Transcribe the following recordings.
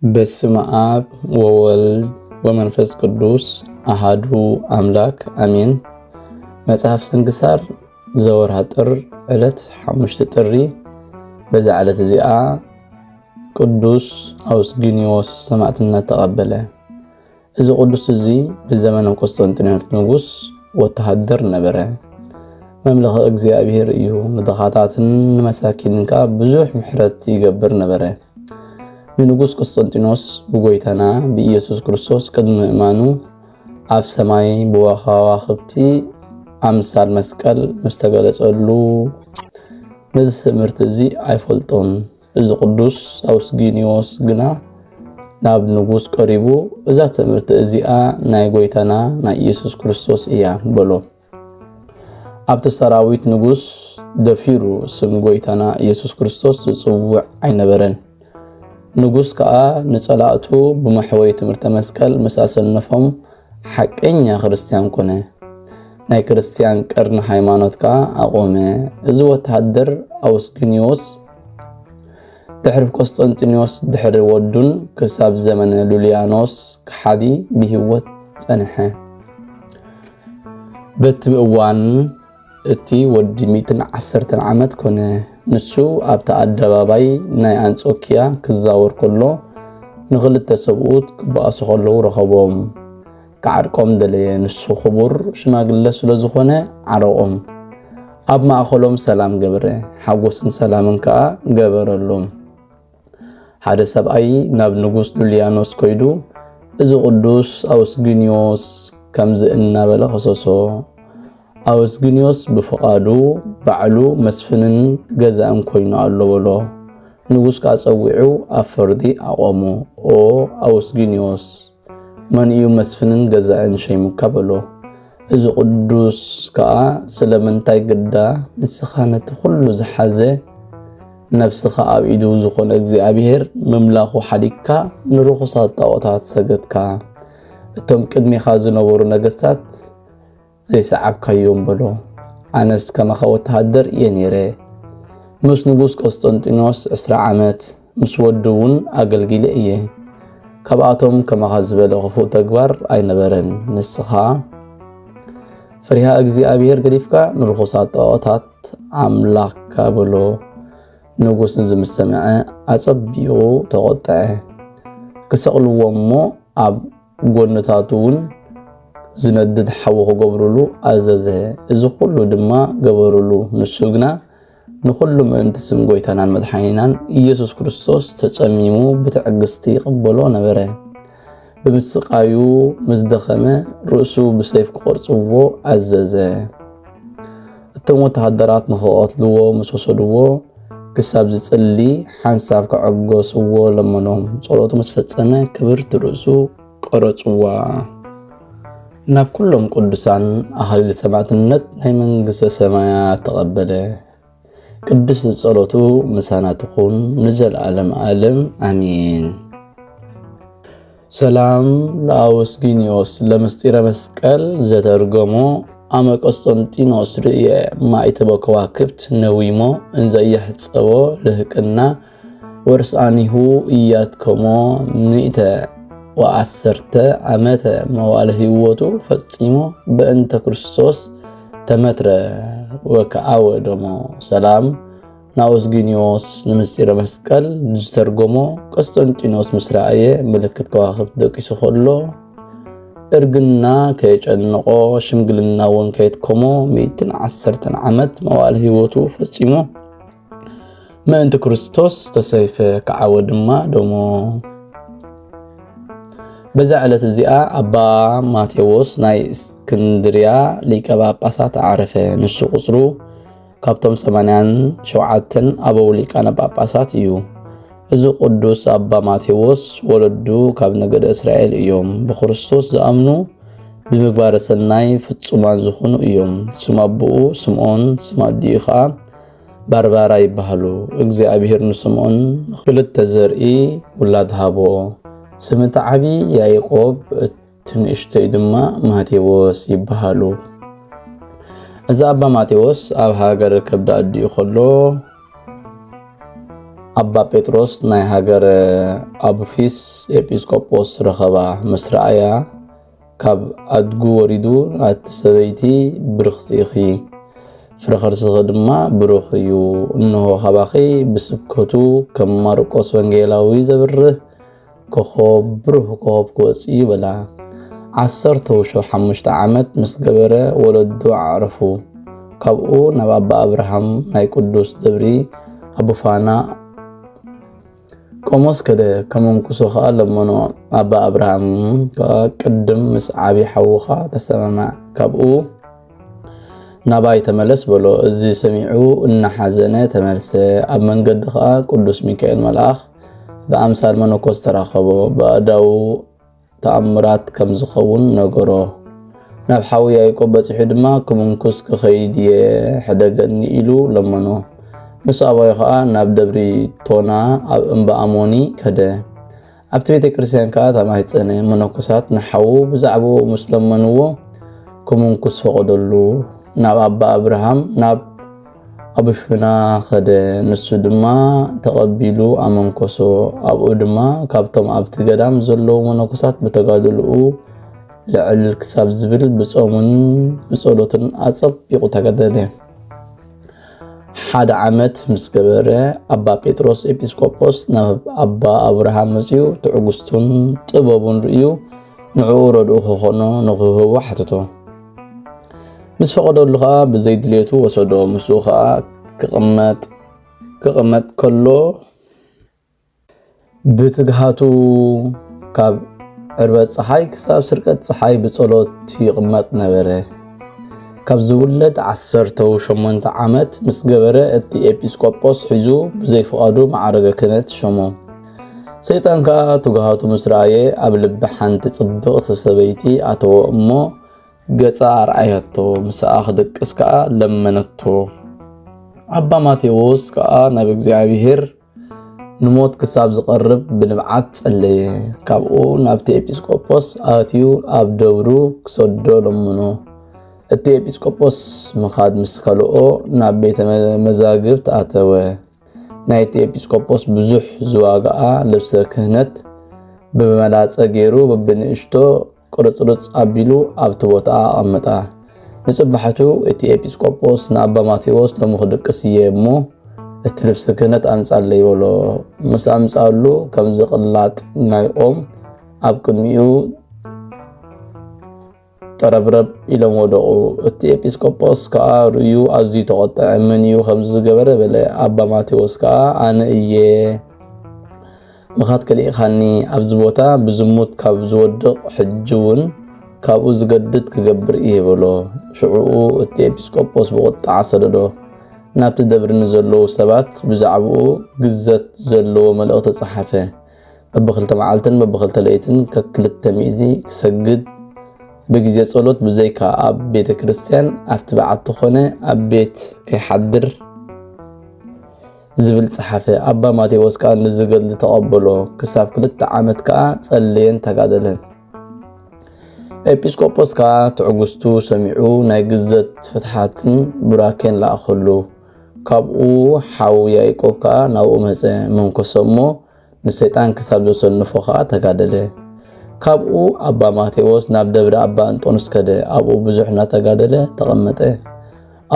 በስመ አብ ወወልድ ወመንፈስ ቅዱስ አሐዱ አምላክ አሜን። መጽሐፍ ስንክሳር ዘወርሃ ጥር ዕለት 5 ጥሪ በዛ ዕለት እዚኣ ቅዱስ አውስግኒዮስ ሰማዕትነት ተቀበለ። እዚ ቅዱስ እዚ በዘመነ ቆስጠንጢኖስ ንጉስ ወተሃደር ነበረ። መምለኽ እግዚአብሔር እዩ። ንደኻታትን መሳኪንን ብዙሕ ምሕረት ይገብር ነበረ። ንጉስ ቆስጠንጢኖስ ብጎይታና በኢየሱስ ክርስቶስ ቅድመ እማኑ ኣብ ሰማይ ብወኻዋኽብቲ ኣምሳል መስቀል ምስተገለጸሉ ነዚ ትምህርቲ እዚ ኣይፈልጦን። እዚ ቅዱስ አውስግኒዮስ ግና ናብ ንጉስ ቀሪቡ እዛ ትምህርቲ እዚኣ ናይ ጎይታና ናይ ኢየሱስ ክርስቶስ እያ በሎ። ኣብቲ ሰራዊት ንጉስ ደፊሩ ስም ጎይታና ኢየሱስ ክርስቶስ ዝጽውዕ ኣይነበረን። ንጉስ ከዓ ንጸላእቱ ብመሕወይ ትምህርተ መስቀል መሳሰነፎም ሓቀኛ ክርስቲያን ኮነ። ናይ ክርስቲያን ቀርኒ ሃይማኖት ከዓ ኣቆመ። እዚ ወተሃደር አውስግኒዮስ ድሕሪ ቆስጠንጢኖስ ድሕሪ ወዱን ክሳብ ዘመነ ሉልያኖስ ክሓዲ ብህይወት ጸንሐ። በቲ እዋን እቲ ወዲ 110 ዓመት ኮነ። ንሱ ኣብታ ኣደባባይ ናይ አንጾኪያ ክዛወር ከሎ ንኽልተ ሰብኡት ክበኣሱ ከለዉ ረኸቦም። ክዓርቆም ደለየ። ንሱ ክቡር ሽማግለ ስለ ዝኾነ ዓረቆም። ኣብ ማእኸሎም ሰላም ገበረ። ሓጎስን ሰላምን ከዓ ገበረሎም። ሓደ ሰብኣይ ናብ ንጉስ ሉልያኖስ ኮይዱ እዚ ቅዱስ አውስግኒዮስ ከምዚ እናበለ ከሰሶ። አውስግኒዮስ ብፍቃዱ ባዕሉ መስፍንን ገዛእን ኮይኑ ኣሎ በሎ። ንጉስ ከዓ ፀዊዑ ኣብ ፍርዲ ኣቆሙ። ኦ አውስግኒዮስ መን እዩ መስፍንን ገዛእን ሸይሙካ በሎ። እዚ ቅዱስ ከዓ ስለምንታይ ግዳ ንስኻ ነቲ ኩሉ ዝሓዘ ነፍስኻ ኣብ ኢዱ ዝኾነ እግዚአብሔር መምላኹ ሓዲግካ ንርኹሳት ጣዖታት ሰገድካ። እቶም ቅድሚኻ ዝነበሩ ነገስታት ዘይሰዓብካዮም በሎ። ኣነስ ከመኻ ወተሃደር እየ ነይረ። ምስ ንጉስ ቆስጠንጢኖስ 20 ዓመት ምስ ወዱ እውን ኣገልጊለ እየ። ካብኣቶም ከመኻ ዝበለ ክፉእ ተግባር ኣይነበረን። ንስኻ ፍሪሃ እግዚአብሔር ገዲፍካ ንርኹሳት ጣዖታት ኣምላኽካ በሎ። ንጉስ ንዝምስ ሰምዐ ኣጸቢቑ ተቆጥዐ። ክሰቕልዎ እሞ ኣብ ጎነታቱ እውን ዝነድድ ሓዊ ክገብርሉ ኣዘዘ። እዚ ኩሉ ድማ ገበርሉ። ንሱ ግና ንኩሉ ምእንቲ ስም ጎይታናን መድሓኒናን ኢየሱስ ክርስቶስ ተጸሚሙ ብትዕግስቲ ይቕበሎ ነበረ። ብምስቃዩ ምስ ደኸመ ርእሱ ብሰይፍ ክቆርጽዎ ኣዘዘ። እቶም ወተሃደራት ንኽቐትልዎ ምስ ወሰድዎ ክሳብ ዝጽሊ ሓንሳብ ክዕገስዎ ለመኖም። ጸሎቱ ምስ ፈጸመ ክብርቲ ርእሱ ቆረጽዋ። ናብ ኩሎም ቅዱሳን ኣህሊል ሰማዕትነት ናይ መንግስተ ሰማያት ተቐበለ። ቅዱስ ጸሎቱ ምሳና ትኹን ንዘለዓለም ዓለም አሜን። ሰላም ለአውስግኒዮስ ለምስጢረ መስቀል ዘተርጎሞ ኣመ ቆስጠንጢኖስ ርእየ ማእተበ ከዋክብት ነዊሞ እንዘ እያሕጸቦ ልህቅና ወርስአኒሁ እያትከሞ 110 ዓመተ መዋዕለ ህይወቱ ፈጺሞ በእንተ ክርስቶስ ተመትረ ወከዓወ ደሞ። ሰላም ናአውስግኒዮስ ንምስጢረ መስቀል ዝተርጎሞ ቆስጠንጢኖስ ምስ ረአየ ምልክት ከዋክብት ደቂሱ ከሎ እርግና ከየጨነቆ ሽምግልና እውን ከየትከሞ 110 ዓመት መዋዕለ ህይወቱ ፈጺሞ ምእንቲ ክርስቶስ ተሰይፈ ከዓወ ድማ ደሞ። በዛ ዕለት እዚኣ ኣባ ማቴዎስ ናይ እስክንድርያ ሊቀ ጳጳሳት ዓረፈ። ንሱ ቁጽሩ ካብቶም 87 ኣበው ሊቃነ ጳጳሳት እዩ። እዚ ቅዱስ ኣባ ማቴዎስ ወለዱ ካብ ነገደ እስራኤል እዮም። ብክርስቶስ ዝኣምኑ ብምግባረ ሰናይ ፍጹማን ዝኾኑ እዮም። ስም ኣቦኡ ስምዖን ስም ኣዲኡ ከዓ ባርባራ ይበሃሉ። እግዚአብሔር ንስምዖን ክልተ ዘርኢ ውላድ ሃቦ። ስምቲ ዓቢ ያዕቆብ እቲ ንእሽተይ ድማ ማቴዎስ ይበሃሉ። እዚ ኣባ ማቴዎስ ኣብ ሃገር ከብዳ ኣዲኡ ከሎ አባ ጴጥሮስ ናይ ሃገር አቡፊስ ኤጲስቆጶስ ረኸባ መስራእያ ካብ አድጉ ወሪዱ አትሰበይቲ ብርኽቲኺ ፍረኸርስኺ ድማ ብሩኽ እዩ እንሆ ኻባኺ ብስብከቱ ከም ማርቆስ ወንጌላዊ ዘብርህ ኮኸብ ብሩህ ኮኸብ ክወፅእ በላ 15 ዓመት ምስ ገበረ ወለዱ ዓረፉ ካብኡ ናብ አባ አብርሃም ናይ ቅዱስ ደብሪ አቡፋና ቆሞስ ከደ ከመንኩሶ ኸ ለመኖ አባ አብርሃም ቅድም ምስ ዓቢ ሓውኻ ተሰማማ ካብኡ ናባይ ተመለስ ብሎ እዚ ሰሚዑ እናሐዘነ ተመልሰ ኣብ መንገዲ ኸ ቅዱስ ሚካኤል መልአኽ በአምሳል መነኮስ ተራኸቦ በአዳው ተአምራት ከም ዝኸውን ነገሮ ናብ ሓዊ ያዕቆብ በጽሑ ድማ ከመንኩስ ክኸይድ የሕደገኒ ኢሉ ለመኖ ምስ ኣባይ ኸ ናብ ደብሪ ቶና ኣብ እምባ አሞኒ ከደ ኣብቲ ቤተ ክርስቲያን ከ ተማሂፀነ መነኮሳት ንሓው ብዛዕባ ሙስለመንዎ ከመንኩስ ፈቀደሉ ናብ አባ አብርሃም ናብ አቡፍና ከደ ንሱ ድማ ተቀቢሉ አመንኮሶ ኣብኡ ድማ ካብቶም ኣብቲ ገዳም ዘለዉ መነኮሳት በተጋድልኡ ልዕል ክሳብ ዝብል ብጾሙን ብጸሎትን አጸቢቁ ተገደደ ሓደ ዓመት ምስ ገበረ አባ ጴጥሮስ ኤጲስቆጶስ ናብ አባ አብርሃም መጺኡ ትዕጉስቱን ጥበቡን ርእዩ ንዕኡ ረድኡ ኾኖ ንኽህቦ ሓተቶ ምስ ፈቀደሉ ኸ ብዘይድልየቱ ወሰዶ ምስኡ ኸ ክቕመጥ ከሎ ብትግሃቱ ካብ ዕርበት ፀሓይ ክሳብ ስርቀት ፀሓይ ብጸሎት ይቕመጥ ነበረ ካብ ዝውለድ 18 ዓመት ምስ ገበረ እቲ ኤጲስቆጶስ ሒዙ ብዘይፈቃዱ ማዕረገ ክህነት ሾሞ ሰይጣን ከ ትግሃቱ ምስራየ ኣብ ልቢ ሓንቲ ጽብቕቲ ሰበይቲ ኣተወ እሞ ገጻ አርአያቶ ምስኣ ክድቅስ ከ ለመነቶ አባ ማቴዎስ ከ ናብ እግዚአብሔር ንሞት ክሳብ ዝቀርብ ብንብዓት ጸለየ ካብኡ ናብቲ ኤጲስቆጶስ ኣትዩ ኣብ ደብሩ ክሰዶ ለምኖ እቲ ኤጲስቆጶስ መኻድ ምስ ከልኦ ናብ ቤተ መዛግብት ኣተወ ናይቲ ኤጲስቆጶስ ብዙሕ ዝዋጋኣ ልብሰ ክህነት ብመላጸ ገይሩ በብንእሽቶ ቁርጽርጽ አቢሉ ኣብቲ ቦታ ኣቐመጣ ንጽባሕቱ እቲ ኤጲስቆጶስ ንኣባ ማቴዎስ ለምኽድቅስ እየ እሞ እቲ ልብሲ ክህነት ኣምጻለይ በሎ ምስ ኣምጻሉ ከም ዝቕላጥ ናይ ኦም ኣብ ቅድሚኡ ጠረብረብ ኢሎም ወደቑ እቲ ኤጲስቆጶስ ከኣ ርእዩ ኣዝዩ ተቆጥዐ መን እዩ ከም ዝገበረ በለ ኣባ ማቴዎስ ከኣ ኣነ እየ መኻት ከሊኻኒ ኣብዚ ቦታ ብዝሙት ካብ ዝወድቕ ሕጅውን ካብኡ ዝገድድ ክገብር እየ በሎ ሽዑኡ እቲ ኤጲስቆጶስ ብቁጣዕ ሰደዶ ናብቲ ደብሪ ንዘለዉ ሰባት ብዛዕባኡ ግዘት ዘለዎ መልእኽቲ ተጻሓፈ በብኽልተ መዓልትን በብኽልተ ለይትን ከክልተ ሚእቲ ክሰግድ በጊዜ ጸሎት ብዘይካ ኣብ ቤተ ክርስቲያን ኣብቲ በዓቲ ኾነ ኣብ ቤት ከይሓድር ዝብል ጽሓፈ አባ ማቴዎስ ከ ንዝገድል ተቐበሎ ክሳብ 2 ዓመት ከ ጸልየን ተጋደለን ኤጲስቆጶስ ከ ትዕጉስቱ ሰሚዑ ናይ ግዘት ፍትሓትን ቡራኬን ላእኸሉ ካብኡ ሓው ያዕቆብ ከ ናብኡ መጸ መንኮሶሞ ንሰይጣን ክሳብ ዘሰንፎ ከ ተጋደለ ካብኡ አባ ማቴዎስ ናብ ደብረ አባ እንጦንስ ከደ ኣብኡ ብዙሕ እናተጋደለ ተቐመጠ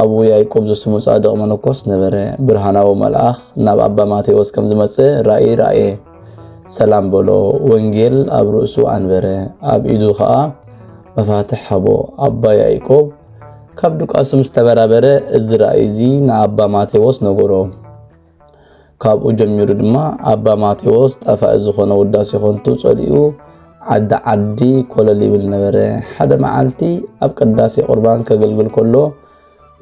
አቡ ያዕቆብ ዘስሙ ጻድቕ መነኮስ ነበረ ብርሃናዊ መልአኽ ናብ አባ ማቴዎስ ከም ዝመጸ ራእየ ሰላም በሎ ወንጌል ኣብ ርእሱ አንበረ ኣብ ኢዱ ከ መፋትሕ ሃቦ አባ ያዕቆብ ካብ ዱቃሱ ምስተበራበረ እዚ ራእይ ንኣባ ማቴዎስ ነገሮ ካብኡ ጀሚሩ ድማ አባ ማቴዎስ ጣፋእ ዝኾነ ውዳሴ ኾንቱ ጸሊኡ ዓዲ ኮለል ይብል ነበረ ሓደ መዓልቲ ኣብ ቅዳሴ ቁርባን ከገልግል ከሎ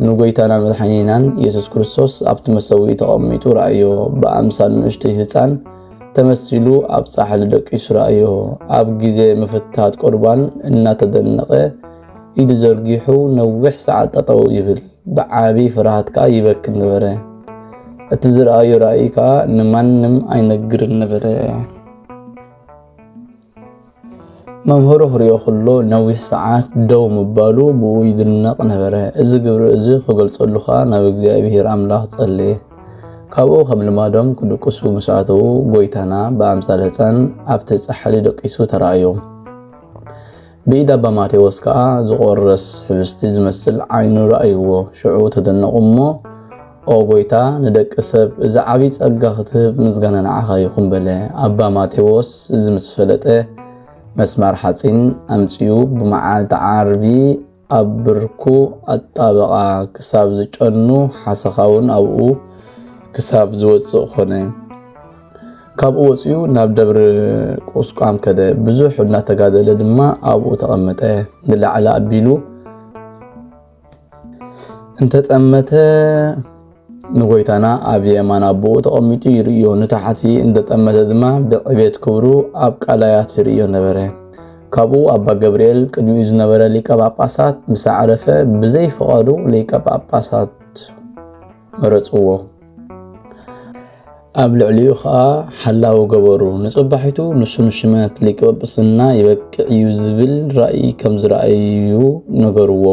ንጎይታና መድኃኒናን ኢየሱስ ክርስቶስ ኣብቲ መሰዊኡ ተቐሚጡ ራእዮ በአምሳል ንእሽተይ ህፃን ተመሲሉ ኣብ ጻሕሊ ደቂሱ ራእዮ ኣብ ግዜ ምፍታት ቁርባን እናተደነቀ ኢዱ ዘርጊሑ ነዊሕ ሰዓት ጠጠው ይብል ብዓቢ ፍርሃት ከ ይበክል ነበረ እቲ ዝራእዮ ራእይ ከ ንማንም ኣይነግርን ነበረ መምህሩ ክሪኦ ከሎ ነዊሕ ሰዓት ደው ምባሉ ብኡ ይድነቕ ነበረ እዚ ግብሪ እዚ ክገልጸሉ ከ ናብ እግዚአብሔር ኣምላኽ ጸለየ ካብኡ ከም ልማዶም ክድቅሱ መስኣተው ጎይታና ብኣምሳለ ህፃን ኣብቲ ፃሕሊ ደቂሱ ተራእዮም ብኢድ ኣባ ማቴዎስ ከዓ ዝቆረስ ህብስቲ ዝመስል ዓይኑ ረኣይዎ ሽዑ ተደነቁ እሞ ኦ ጎይታ ንደቂ ሰብ እዚ ዓብይ ጸጋ ክትህብ ምስጋና ንዓኻ ይኹን በለ ኣባ ማቴዎስ እዚ ምስ ፈለጠ መስማር ሓፂን ኣምፅኡ ብመዓልቲ ዓርቢ ኣብ ብርኩ ኣጣበቃ ክሳብ ዝጨኑ ሓሰኻውን ኣብኡ ክሳብ ዝወፅእ ኾነ ካብኡ ወፅኡ ናብ ደብሪ ቁስቋም ከደ ብዙሕ እናተጋደለ ድማ ኣብኡ ተቐመጠ ንላዕሊ ኣቢሉ እንተጠመተ ንጎይታና ኣብ የማን ኣቦኡ ተቐሚጡ ይርዮ ንታሕቲ እንተጠመተ ድማ ብዕቤት ክብሩ ኣብ ቃላያት ይርዮ ነበረ ካብኡ ኣባ ገብርኤል ቅድሚኡ ዝነበረ ሊቀ ጳጳሳት ምስ ዓረፈ ብዘይፈቐዱ ሊቀ ጳጳሳት መረፅዎ ኣብ ልዕሊኡ ከዓ ሓላዊ ገበሩ ንጽባሒቱ ንሱ ንሽመት ሊቀ ጳጳስና ይበቅዕ እዩ ዝብል ራእይ ከም ዝረአዩ ነገርዎ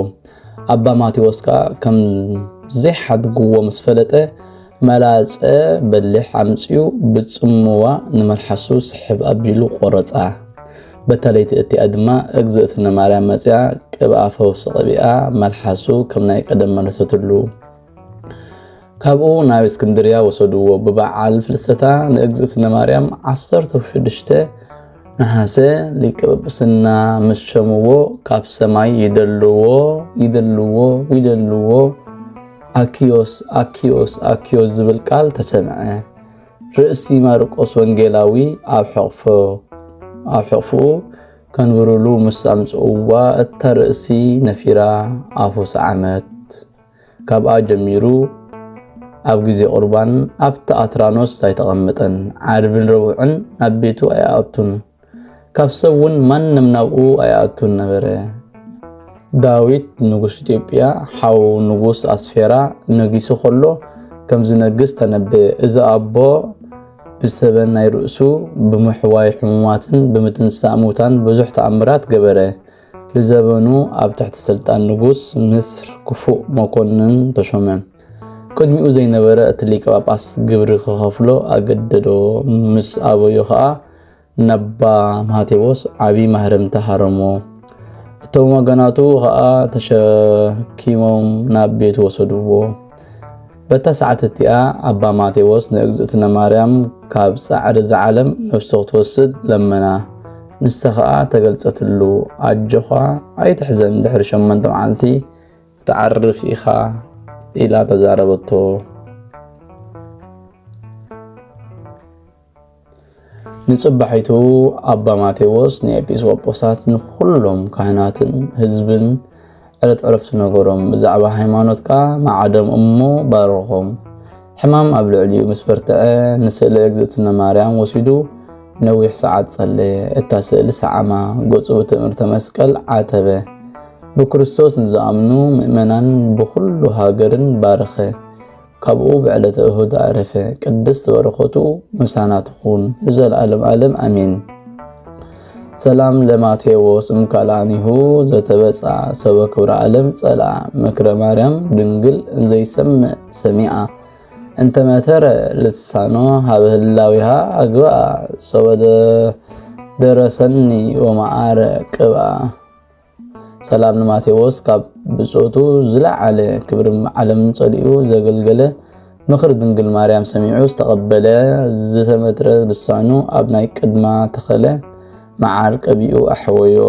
ኣባ ማቴዎስ ከዓ ከም ዘይሓድግዎ ምስ ፈለጠ መላፀ በልሕ ኣምፅኡ ብጽምዋ ንመልሓሱ ስሕብ ኣቢሉ ቆረፃ በተለይቲ እቲኣ ድማ እግዝእትነ ማርያም መፅያ ቅብኣ ፈውሲ ቀቢኣ መልሓሱ ከም ናይ ቀደም መለሰትሉ ካብኡ ናብ እስክንድርያ ወሰድዎ በበዓል ፍልሰታ ንእግዝእትነ ማርያም 16 ነሐሴ ሊቀ ጳጳስና ምስ ሸምዎ ካብ ሰማይ ይደልዎ ኣኪዮስ ዝብል ቃል ተሰምዐ ርእሲ ማርቆስ ወንጌላዊ ኣብ ሕቕፉ ከንብሩሉ ምስ ኣምፅእዋ እታ ርእሲ ነፊራ ኣፉስ ዓመት ካብኣ ጀሚሩ ኣብ ግዜ ቁርባን ኣብቲ ኣትራኖስ ሳይተቐመጠን ዓርብን ረቡዕን ናብ ቤቱ ኣያኣቱን ካብ ሰብ እውን ማንም ናብኡ ኣያኣቱን ነበረ ዳዊት ንጉስ ኢትዮጵያ ሓው ንጉስ ኣስፌራ ነጊሱ ከሎ ከም ዝነግስ ተነበየ እዚ ኣቦ ብሰበን ናይ ርእሱ ብምሕዋይ ሕሙማትን ብምትንሳእ ሙታን ብዙሕ ተኣምራት ገበረ ብዘበኑ ኣብ ትሕቲ ስልጣን ንጉስ ምስር ክፉእ መኮንን ተሾመ ቅድሚኡ ዘይነበረ እቲ ሊቀ ጳጳስ ግብሪ ክኸፍሎ ኣገደዶ ምስ ኣበዮ ከዓ ነባ ማቴዎስ ዓብይ ማህረምታ ሃረሞ እቶም ወገናቱ ከዓ ተሸኪሞም ናብ ቤት ወሰድዎ በታ ሰዓት እቲኣ ኣባ ማቴዎስ ንእግዝእትነ ማርያም ካብ ጻዕሪ ዝዓለም ነፍሱ ክትወስድ ለመና ንሳ ከዓ ተገልጸትሉ ኣጆኻ ኣይትሕዘን ድሕሪ 8 መዓልቲ ተዓርፍ ኢኻ ኢላ ተዛረበቶ ንጽባሒቱ ኣባ ማቴዎስ ንኤጲስቆጶሳት ንኩሎም ካህናትን ህዝብን ዕለት ዕረፍቲ ነገሮም ብዛዕባ ሃይማኖትካ ማዓደም እሞ ባረኾም ሕማም ኣብ ልዕሊኡ ምስ በርትዐ ንስእሊ እግዝእትነ ማርያም ወሲዱ ነዊሕ ሰዓት ጸለየ እታ ስእሊ ሰዓማ ገጹ ብትእምርተ መስቀል ዓተበ ብክርስቶስ ንዝኣምኑ ምእመናን ብኩሉ ሃገርን ባረኸ ካብኡ ብዕለተ እሁድ ኣረፈ ቅድስት በረኸቱ ምሳና ትኹን ለዘለዓለም ዓለም አሜን ሰላም ለማቴዎስ እምካልአኒሁ ዘተበጽአ ሰበ ክብረ ዓለም ጸልአ ምክረ ማርያም ድንግል እንዘይሰምዕ ሰሚዓ እንተ መተረ ልሳኖ ሃብህላዊሃ ኣግባ ሰበ ደረሰኒ ወማዓረ ቅብአ ሰላም ለማቴዎስ ካብ ብጾቱ ዝለዓለ ክብሪ ዓለም ጸሊኡ ዘገልገለ ምክር ድንግል ማርያም ሰሚዑ ዝተቀበለ ዝተመትረ ልሳኑ ኣብ ናይ ቅድማ ተኸለ መዓር ቀቢኡ ኣሕወዮ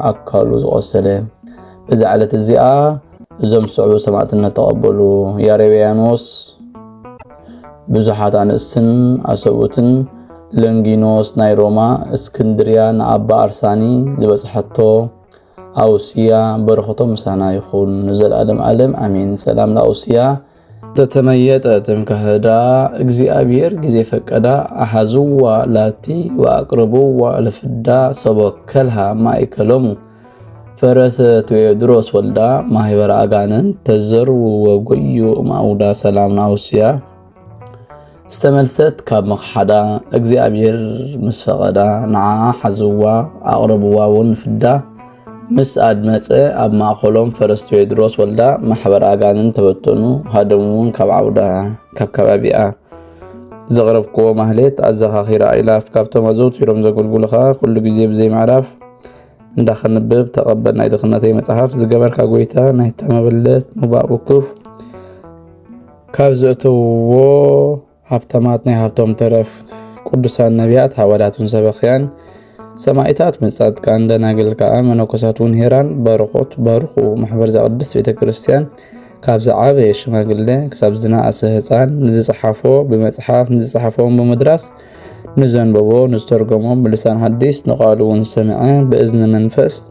ኣካሉ ዝቆሰለ በዛ ዓለት እዚኣ እዞም ስዑ ሰማዕትነት ተቀበሉ ያሬውያኖስ ብዙሓት ኣንስትን ኣሰቡትን ለንጊኖስ ናይ ሮማ እስክንድርያ ንኣባ ኣርሳኒ ዝበጽሐቶ ኣውስያ በረኸቶም ምሳና ይኹን ዘለዓለም ዓለም አሜን ሰላም ለአውስያ ተተመየጠ ተምከህዳ እግዚአብሔር ጊዜ ፈቀዳ አሐዝዋ ላቲ ወአቅርቡዋ ለፍዳ ሰበከልሃ ማእከሎሙ ፈረሰ ቴዎድሮስ ወልዳ ማህበረ አጋነን ተዘሩ ወጎዩ ማውዳ ሰላም ለአውስያ استملست ካብ መኽሓዳ እግዚአብሔር ምስ ፈቀዳ ንዓ ሓዝዋ አቅርቡዋ ውን ፍዳ مس أدمت أب مأخلهم فرس تيدروس ولدا محبر أجانن تبتنو هادمون كبعودا كبكبابئة زغربكو مهلت أزخاخير إلاف كابتو مزوت يروم زغلغلخا كل جزء بزي معرف ندخل نبب تقبلنا يدخلنا تي مصحف زغبر كاغويتا نهتم بلت مباء وكف كابزتو هبتماتني هبتم ترف قدسان نبيات حوالاتون سبخيان سمايتات من صادقان دناغل كأمنو كساتون هيران بارخوت بارخو محبر زقدس بيت كريستيان كابز عابي شماغله كساب زنا اسهصان نزي صحافو بمصحف نزي صحافون بمدرس نزنبو نسترجمو بلسان حديث نقالون سمعان باذن منفس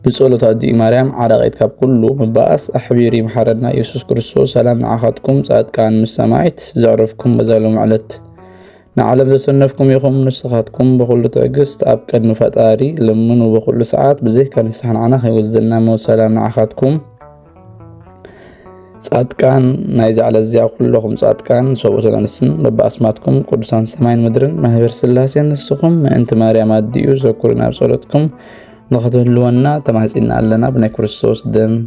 بصلوت دي مريم عرقت كاب كله مباس احبيري محرنا يسوع كريستوس سلام نعخاتكم صادقان مسمعت زعرفكم بزالو معلت نعلم زسنفكم يخم نسخاتكم بكل تعجست أبكد نفتاري لمنو بكل ساعات بزيه كان يسحن عنه يوزلنا مو سلام نعخاتكم ساعت كان نايز على الزياء كلهم ساعت كان صوبت الأنسن رب أسماتكم قدسان سماين مدرن ما هي برسلاسي نسخكم ما أنت مريم أديو ذكرنا بصورتكم نخطه اللوانا تمهزئنا لنا بنا كريستوس دم